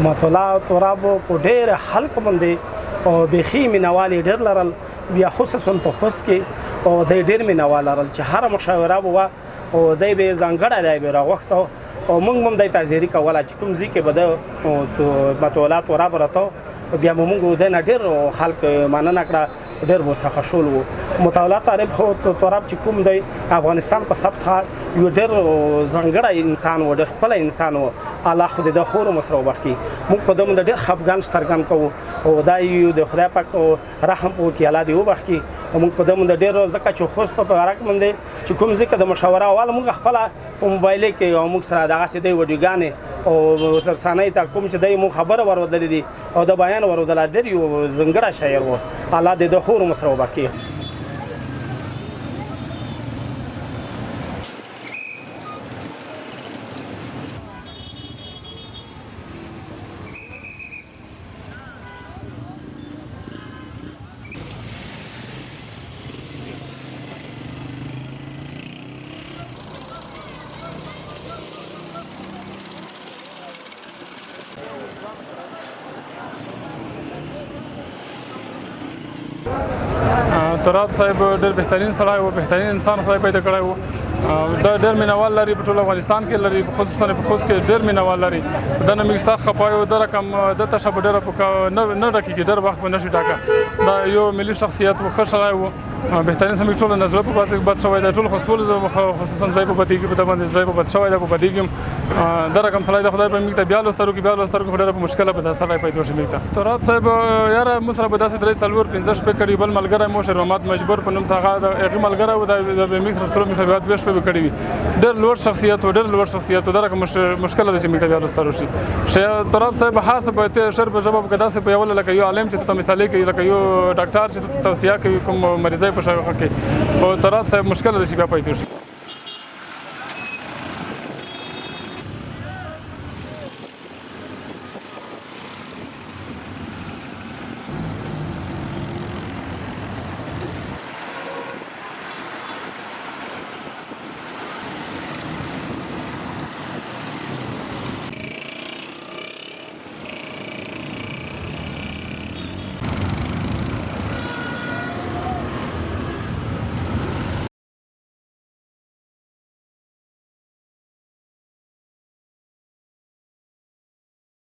مطلع ترابو په ډېر خلکو باندې او بیخي مینوال یې ډېر لرل، بیا خصوصا په خوست کې او دی ډېر مینوال لرل چې هره مشاوره به وه او دی به یې ځانګړی دی به یې راغوښته او موږ هم دی ته حاضري کوله چې کوم ځای کې به د مطلع تراب راته بیا به موږ دی نه ډېر خلک مننه کړه، ډېر ورڅخه خوشحال وو. مطلع تراب چې کوم دی افغانستان په سبت ښار یو ډېر ځانګړی انسان و، ډېر ښکلی انسان و. الله خو دې د خور عمر سره وبخښي. موږ په ده باندې ډېر خفګان سترګن کوو او دا یو د خدای پاک رحم وکړي، الله دې وبخښي. موږ په ده باندې ډېر ځکه چې خوست په غرق باندې چې کوم ځای کې د مشاوره اول موږ خپله په موبایل کې او موږ سره دغسې دی ویډیوګانې او رسنۍ ته کوم چې دی موږ خبره ورودلې دي او د بیان ورودله، ډېر یو ځانګړی شاعر و. الله دې د خور عمر سره وبخښي. تراب صاحب ډېر بهترین سړی و، بهترین انسان خدای پیدا کړی و. دا ډېر مینوال لري، په ټول افغانستان کې لري، خصوصا په خوست کې ډېر مینوال لري. دا نه موږ سخت خفه یو، دا رقم د ته شه به ډېره نه ډکېږي، ډېر وخت به نه شي ډاکه. دا یو ملي شخصیت و، ښه سړی و، بهترین زموږ ټول نه زړه په بد شوی دی، ټول خوستول خصوصا زړی په بدېږي، په ده باندې زړی په بد شوی دی، په بدېږي هم. دا رقم سړی د خدای په موږ ته بیا لوسترو کې بیا لوسترو کې ډېره په مشکله به دا سړی پیدا شي موږ ته. تراب صاحب یاره موږ سره به داسې 3-4-5 شپې کړي. بل ملګری مو شیر محمد مجبور په نوم څخه هغې ملګری و، دا به موږ سره تلو، موږ سره 2 شپې به کړي وي. ډېر لوړ شخصیت و، ډېر لوړ شخصیت و. دا رقم مشکله ده چې موږ ته بیا لوسترو شي. تراب صاحب هر څه په شعر په ژبه کې داسې په یوله لکه یو عالم چې ته مثالې کوي، لکه یو ډاکټر چې ته توصیه کوي کوم مریضۍ په شاوخوا کې. خو تراب صاحب مشکله ده چې بیا پیدا شي.